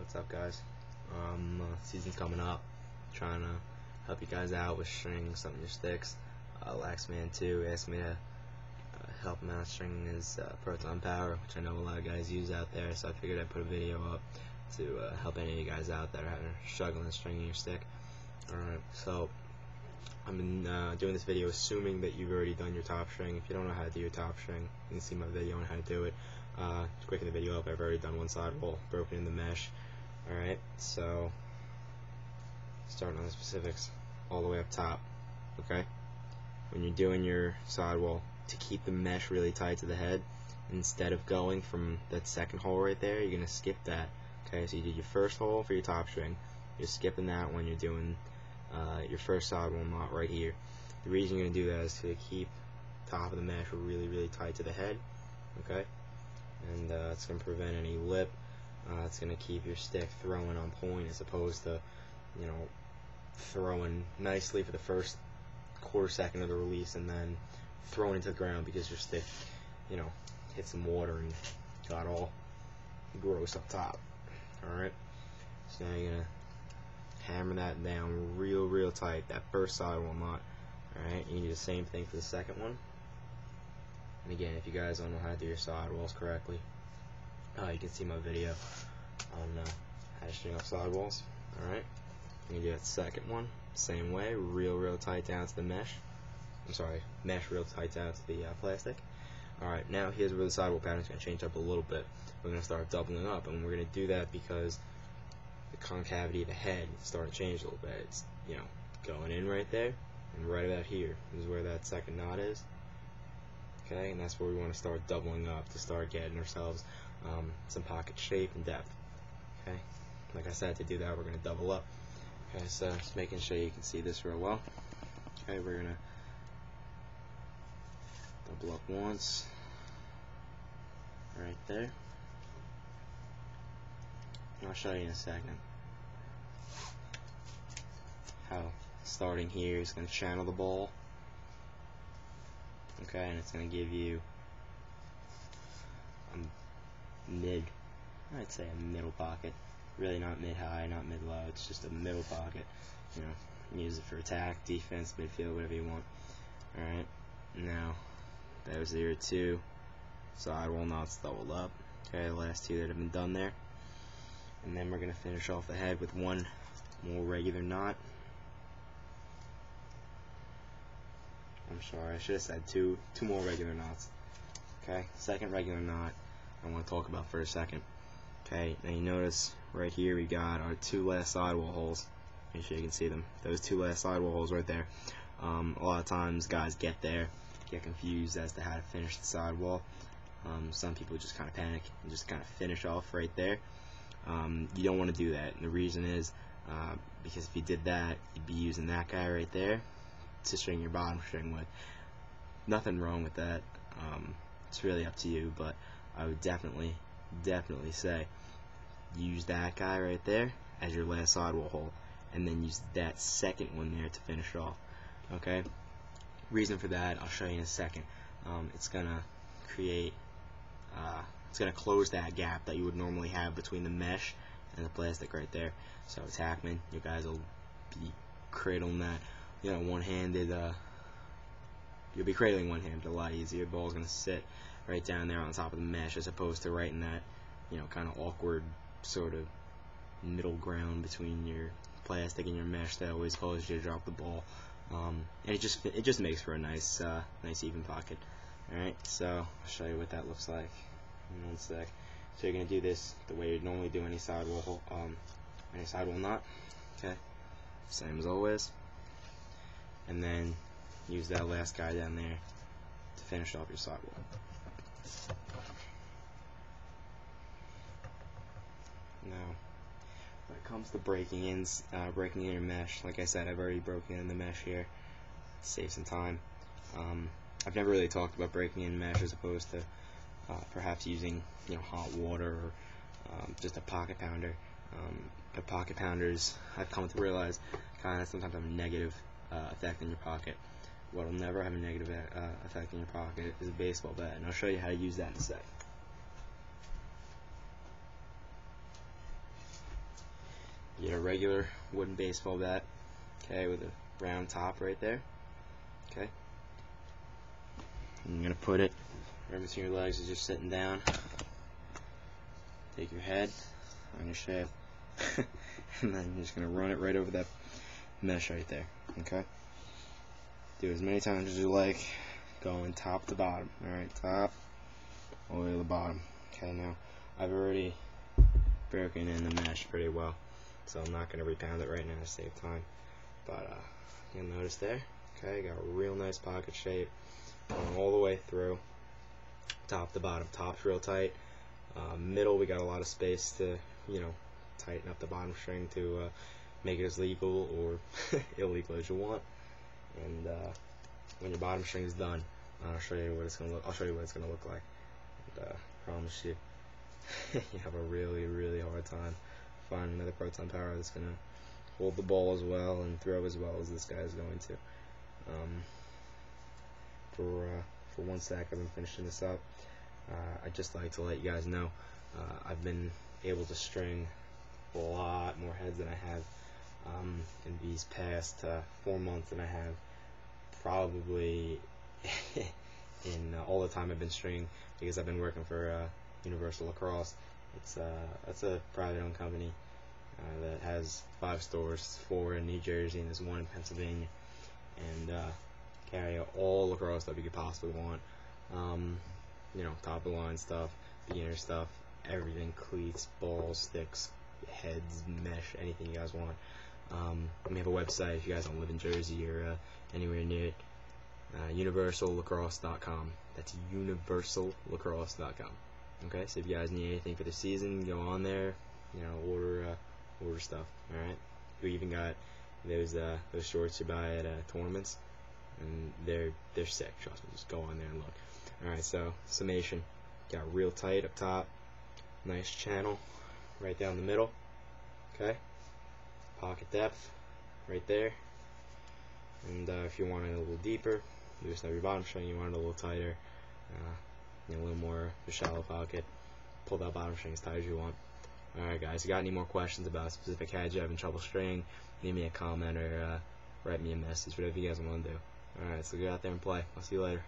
What's up, guys? Season's coming up. Trying to help you guys out with stringing some of your sticks. Laxman2 asked me to help him out stringing his Proton power, which I know a lot of guys use out there, so I figured I'd put a video up to help any of you guys out that are struggling stringing your stick. Alright, so I've been doing this video assuming that you've already done your top string. If you don't know how to do your top string, you can see my video on how to do it. To quicken the video up, I've already done one sidewall, broken in the mesh. Alright, so starting on the specifics all the way up top. Okay, when you're doing your sidewall, to keep the mesh really tight to the head, instead of going from that second hole right there, you're going to skip that. Okay, so you did your first hole for your top string, you're skipping that when you're doing your first sidewall knot right here. The reason you're going to do that is to keep top of the mesh really tight to the head. Okay, and it's going to prevent any lip. It's going to keep your stick throwing on point as opposed to, you know, throwing nicely for the first quarter second of the release and then throwing into the ground because your stick, you know, hit some water and got all gross up top. Alright, so now you're going to hammer that down real tight, that first sidewall knot. Alright, you can do the same thing for the second one. And again, if you guys don't know how to do your sidewalls correctly, you can see my video on how to string up sidewalls. Alright, you do that second one, same way, real tight down to the mesh. I'm sorry, mesh real tight down to the plastic. Alright, now here's where the sidewall pattern is going to change up a little bit. We're going to start doubling up, and we're going to do that because the concavity of the head is starting to change a little bit. It's, you know, going in right there, and right about here is where that second knot is. Okay, and that's where we want to start doubling up to start getting ourselves some pocket shape and depth. Okay, like I said, to do that we're going to double up. Okay, so just making sure you can see this real well. Okay, we're going to double up once right there, and I'll show you in a second how starting here is going to channel the ball. Okay, and it's going to give you I'd say a middle pocket. Really not mid-high, not mid-low, it's just a middle pocket. You know, you can use it for attack, defense, midfield, whatever you want. Alright, now those are your two sidewall knots doubled up. Okay, the last two that have been done there. And then we're going to finish off the head with one more regular knot. I'm sorry, I should have said two more regular knots. Okay, second regular knot I want to talk about for a second. Okay, now you notice right here we got our two last sidewall holes. Make sure you can see them. Those two last sidewall holes right there. A lot of times guys get confused as to how to finish the sidewall. Some people just kind of panic and just kind of finish off right there. You don't want to do that, and the reason is because if you did that, you'd be using that guy right there to string your bottom string with. Nothing wrong with that. It's really up to you, but I would definitely say use that guy right there as your last sidewall hole, and then use that second one there to finish off. Okay, reason for that I'll show you in a second. It's gonna create it's gonna close that gap that you would normally have between the mesh and the plastic right there. So attackmen, you guys will be cradling that, you know, one-handed. You'll be cradling one-handed a lot easier. The ball's gonna sit right down there on top of the mesh as opposed to right in that, you know, kind of awkward sort of middle ground between your plastic and your mesh that always causes you to drop the ball. And it just makes for a nice even pocket. Alright, so I'll show you what that looks like in one sec. So you're gonna do this the way you'd normally do any sidewall knot. Okay, same as always, and then use that last guy down there to finish off your sidewall. Now, when it comes to breaking in your mesh, like I said, I've already broken in the mesh here to save some time. I've never really talked about breaking in mesh as opposed to perhaps using, you know, hot water or just a pocket pounder. But pocket pounders, I've come to realize, kind of sometimes have a negative effect in your pocket. What will never have a negative effect in your pocket is a baseball bat, and I'll show you how to use that in a sec. a regular wooden baseball bat, okay, with a round top right there, okay. And you're gonna put it right between your legs as you're sitting down. Take your head on your shaft, and then you're just gonna run it right over that mesh right there, okay. Do as many times as you like, going top to bottom. Alright, top all the way to the bottom. Okay, now I've already broken in the mesh pretty well, so I'm not going to repound it right now to save time. But you'll notice there, okay, got a real nice pocket shape going all the way through, top to bottom. Top's real tight. Middle, we got a lot of space to, tighten up the bottom string to make it as legal or illegal as you want. And when your bottom string is done, I'll show you what it's gonna look. I'll show you what it's gonna look like. And promise you, you have a really, really hard time finding another proton power that's gonna hold the ball as well and throw as well as this guy is going to. For one sec, I've been finishing this up. I'd just like to let you guys know I've been able to string a lot more heads than I have in these past 4 months than I have probably in all the time I've been stringing, because I've been working for Universal Lacrosse. That's a private-owned company that has 5 stores, 4 in New Jersey and there's 1 in Pennsylvania, and carry all lacrosse stuff you could possibly want. Top of the line stuff, beginner stuff, everything, cleats, balls, sticks, heads, mesh, anything you guys want. We have a website if you guys don't live in Jersey or anywhere near it. UniversalLacrosse.com. That's UniversalLacrosse.com. Okay, so if you guys need anything for the season, go on there. Order stuff. All right. We even got those shorts you buy at tournaments, and they're sick. Trust me. Just go on there and look. All right. So summation, got real tight up top, nice channel right down the middle. Okay. Pocket depth right there, and if you want it a little deeper, you just have your bottom string. You want it a little tighter, a little more of a shallow pocket. Pull that bottom string as tight as you want. Alright guys, if you got any more questions about a specific head you're having trouble stringing, leave me a comment or write me a message, whatever you guys want to do. Alright, so go out there and play. I'll see you later.